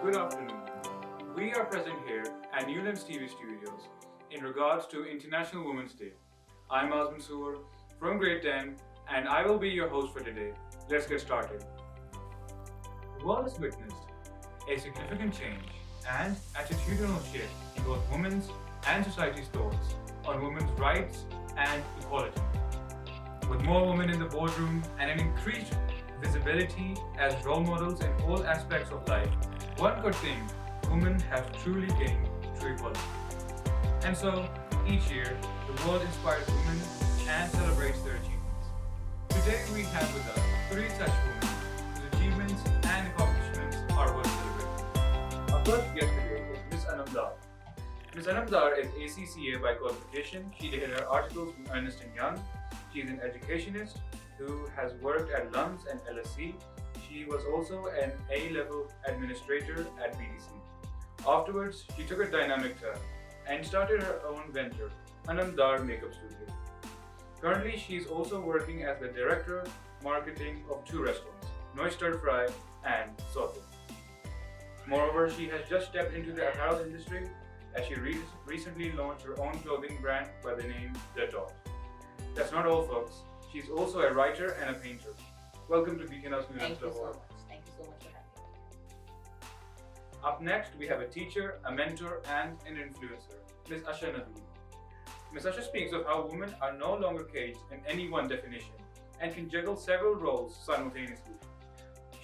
Good afternoon. We are present here at Newlands TV studios in regards to International Women's Day. I'm Azman Soor from Grade 10 and I will be your host for today. Let's get started. The world has witnessed a significant change and attitudinal shift in both women's and society's thoughts on women's rights and equality. With more women in the boardroom and an increased visibility as role models in all aspects of life, one could think women have truly gained true equality. And so, each year, the world inspires women and celebrates their achievements. Today we have with us three such women whose achievements and accomplishments are worth celebrating. Our first guest today is Ms. Anam Dar. Ms. Anam Dar is ACCA by qualification. She did her articles from Ernst & Young. She is an educationist who has worked at LUMS and LSE. She was also an A-level administrator at BDC. Afterwards, she took a dynamic turn and started her own venture, Anam Dar Makeup Studio. Currently, she is also working as the director marketing of two restaurants, Noi Stir Fry and Soto. Moreover, she has just stepped into the apparel industry as she recently launched her own clothing brand by the name The Dot. That's not all, folks. She's also a writer and a painter. Welcome to Beaconhouse Newlands Lahore. Thank you so much for having me. Up next, we have a teacher, a mentor, and an influencer, Ms. Asha Nadeem. Ms. Asha speaks of how women are no longer caged in any one definition and can juggle several roles simultaneously.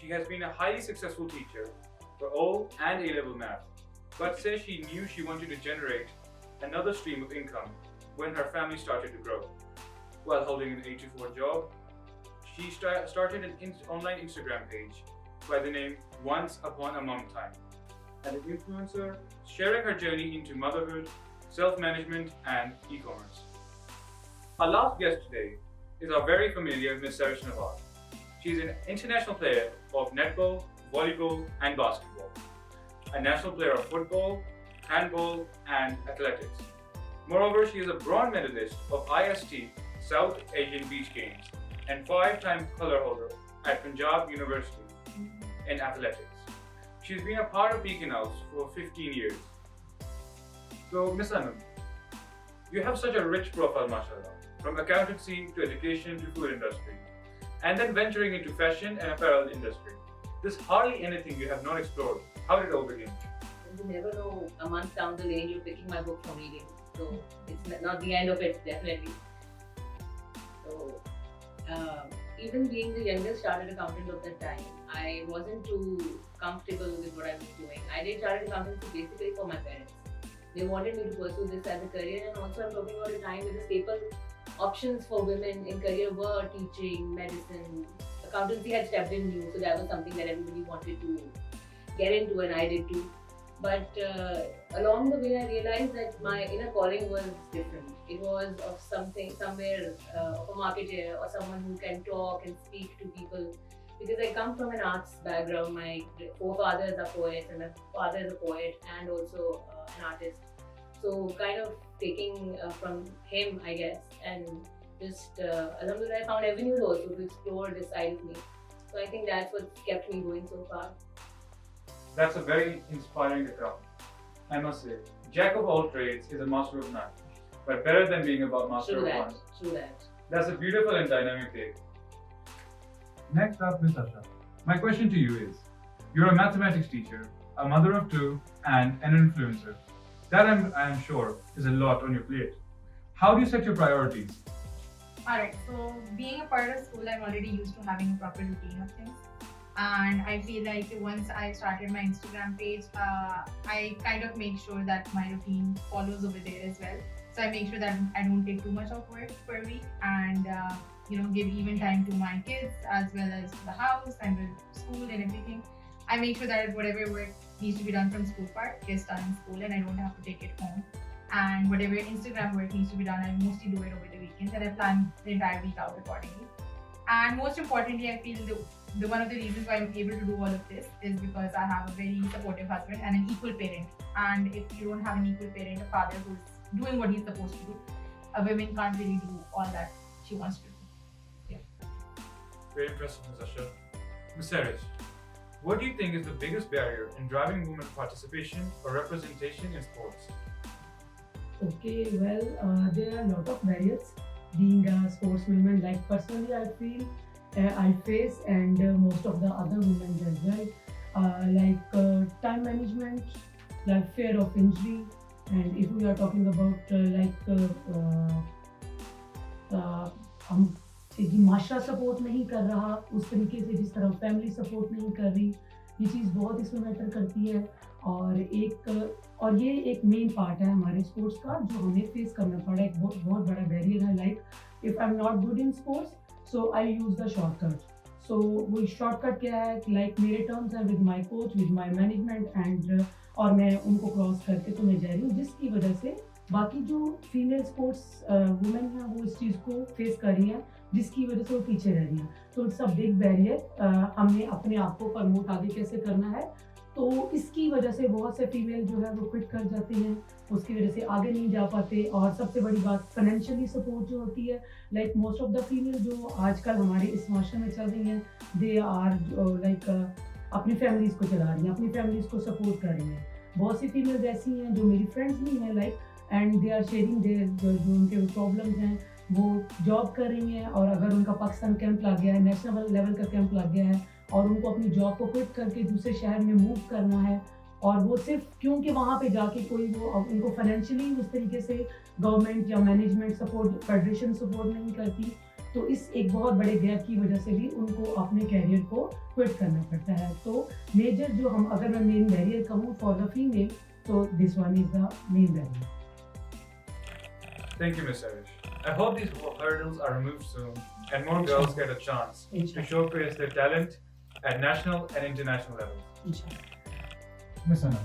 She has been a highly successful teacher for O and A-level math, but says she knew she wanted to generate another stream of income when her family started to grow. While holding an 8-to-4 job, she started an online Instagram page by the name Once Upon a Mom Time, and an influencer sharing her journey into motherhood, self-management, and e-commerce. Our last guest today is our very familiar Ms. Sarah Nawaz. She is an international player of netball, volleyball, and basketball, a national player of football, handball, and athletics. Moreover, she is a bronze medalist of IST South Asian Beach Games and 5-time color holder at Punjab University in athletics. She's been a part of Beaconhouse for 15 years. So, Ms. Anam, you have such a rich profile, mashallah, from accountancy to education to food industry, and then venturing into fashion and apparel industry. There's hardly anything you have not explored. How did it all begin? You never know, a month down the lane, you're picking my book from reading. So, it's not the end of it, definitely. So, even being the youngest chartered accountant of that time, I wasn't too comfortable with what I was doing. I did chartered accountancy basically for my parents. They wanted me to pursue this as a career, and also I'm talking about a time when the staple options for women in career were teaching, medicine. Accountancy had stepped in new, so that was something that everybody wanted to get into, and I did too. But along the way, I realized that my inner calling was different. It was of somewhere of a marketer or someone who can talk and speak to people. Because I come from an arts background. My forefathers are poets, and my father is a poet and also an artist. So kind of taking from him, I guess, and just alhamdulillah, I found avenues also to explore this side of me. So I think that's what kept me going so far. That's a very inspiring account. I must say, Jack of all trades is a master of none, but better than being a master of one. True that. That's a beautiful and dynamic take. Next up, Ms. Asha. My question to you is, you're a mathematics teacher, a mother of two, and an influencer. That I'm sure is a lot on your plate. How do you set your priorities? Alright, so being a part of school, I'm already used to having a proper routine of things. And I feel like once I started my Instagram page, I kind of make sure that my routine follows over there as well. So I make sure that I don't take too much of work per week, and give even time to my kids as well as to the house and the school and everything. I make sure that whatever work needs to be done from school part is done in school, and I don't have to take it home. And whatever Instagram work needs to be done, I mostly do it over the weekends, and I plan the entire week out accordingly. And most importantly, I feel the one of the reasons why I'm able to do all of this is because I have a very supportive husband and an equal parent. And if you don't have an equal parent, a father who's doing what he's supposed to do, a woman can't really do all that she wants to do. Very impressive, Ms. Asha. Ms. Serish, What do you think is the biggest barrier in driving women participation or representation in sports? Okay, well, there are a lot of barriers being a sportswoman. Like personally, I feel I face, and most of the other women as well, time management, like fear of injury, and if we are talking about हम जी माशरा support नहीं कर रहा उस तरीके से जिस तरह family support नहीं कर रही, ये चीज़ बहुत इसमें मैटर करती है। और ये एक मेन पार्ट है हमारे स्पोर्ट्स का जो हमें फेस करना पड़ा, एक बहुत बहुत बड़ा बैरियर है। Like if I am not good in sports so I use the shortcut. So वो शॉर्टकट क्या है, लाइक मेरे टर्म्स हैं with my coach, with my management, and और मैं उनको क्रॉस करके तो मैं जा रही हूँ, जिसकी वजह से बाकी जो फीमेल स्पोर्ट्स वुमेन हैं वो इस चीज़ को फेस कर रही हैं, जिसकी वजह से वो पीछे रह रही हैं। तो इट्स अ बिग बैरियर। हमें अपने आप को प्रमोट आगे कैसे करना है, तो इसकी वजह से बहुत से फीमेल जो है वो क्विट कर जाती हैं, उसकी वजह से आगे नहीं जा पाते। और सबसे बड़ी बात फाइनेंशियली सपोर्ट जो होती है, like most of the female जो आजकल हमारे इस माशरे में चल रही हैं, दे आर लाइक अपनी फैमिलीज़ को चला रही हैं, अपनी फैमिलीज़ को सपोर्ट कर रही हैं। बहुत सी फीमेल्स ऐसी हैं जो मेरी फ्रेंड्स भी हैं, like and they are sharing their जो उनके प्रॉब्लम्स हैं, वो जॉब कर रही हैं, और अगर उनका पाकिस्तान कैंप लग गया है, नेशनल लेवल का कैंप लग गया है, और उनको अपनी जॉब को क्विट करके दूसरे शहर में मूव करना है, और वो सिर्फ क्योंकि वहाँ पे जाके कोई वो उनको फाइनेंशियली उस तरीके से गवर्नमेंट या मैनेजमेंट सपोर्ट, फेडरेशन सपोर्ट नहीं करती, तो इस एक बहुत बड़े गैप की वजह से भी उनको अपने कैरियर को क्विट करना पड़ता है। तो मेजर जो हम अगर मैं मेन बैरियर कहूँ फॉर द फीमेल, तो this one is the main barrier. Thank you, Ms. Arish. I hope these hurdles are removed soon and more girls get a chance to showcase their talent at national and international levels. Ms. Anna,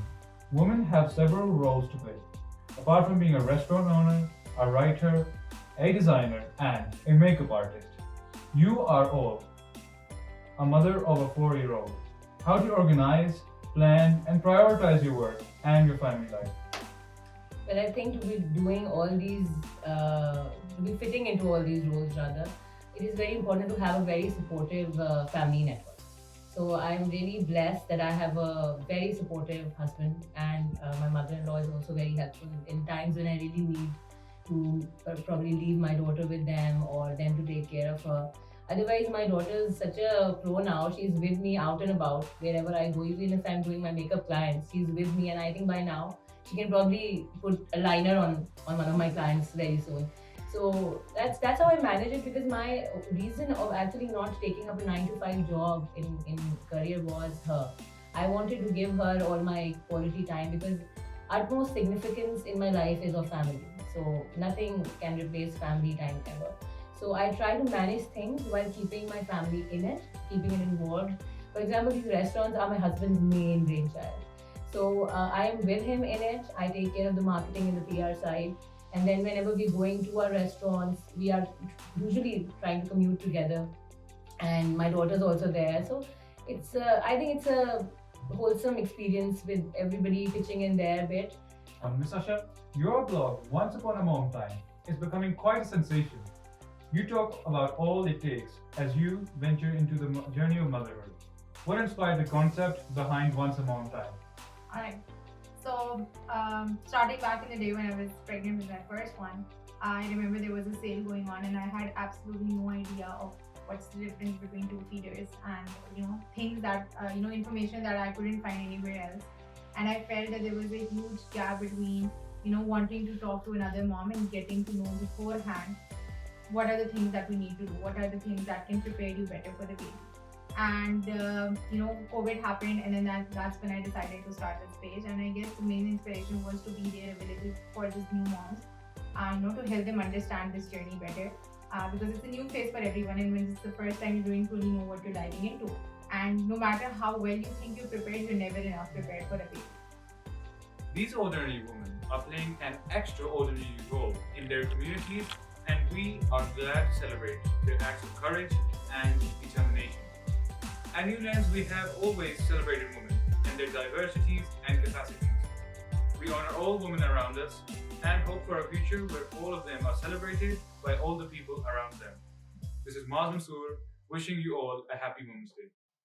women have several roles to play. Apart from being a restaurant owner, a writer, a designer, and a makeup artist, you are all a mother of a 4-year-old. How do you organize, plan, and prioritize your work and your family life? Well, I think to be doing all these, to be fitting into all these roles rather, it is very important to have a very supportive family network. So I'm really blessed that I have a very supportive husband, and my mother-in-law is also very helpful in times when I really need to probably leave my daughter with them or them to take care of her. Otherwise, my daughter is such a pro now. She's with me out and about wherever I go. Even if I'm doing my makeup clients, she's with me, and I think by now she can probably put a liner on one of my clients very soon. So that's how I manage it, because my reason of actually not taking up a 9 to 5 job in career was her. I wanted to give her all my quality time, because utmost significance in my life is of family. So nothing can replace family time ever. So I try to manage things while keeping my family in it, keeping it involved. For example, these restaurants are my husband's main brainchild. So I am with him in it. I take care of the marketing and the PR side. And then whenever we're going to our restaurants, we are usually trying to commute together. And my daughter's also there. So it's I think it's a wholesome experience with everybody pitching in their bit. Ms. Asha, your blog, Once Upon a Mom Time, is becoming quite a sensation. You talk about all it takes as you venture into the journey of motherhood. What inspired the concept behind Once a Mom Time? Alright, so starting back in the day when I was pregnant with my first one, I remember there was a sale going on, and I had absolutely no idea of what's the difference between 2 feeders, and things that information that I couldn't find anywhere else. And I felt that there was a huge gap between wanting to talk to another mom and getting to know beforehand what are the things that we need to do, what are the things that can prepare you better for the baby. And COVID happened, and then that's when I decided to start this page. And I guess the main inspiration was to be there available for these new moms, to help them understand this journey better, because it's a new phase for everyone, and when it's the first time, you don't really know what you're diving into. And no matter how well you think you're prepared, you're never enough prepared for a baby. These ordinary women are playing an extraordinary role in their communities, and we are glad to celebrate their acts of courage and determination. At Newlands, we have always celebrated women and their diversities and capacities. We honor all women around us and hope for a future where all of them are celebrated by all the people around them. This is Maz Mansoor, wishing you all a happy Women's Day.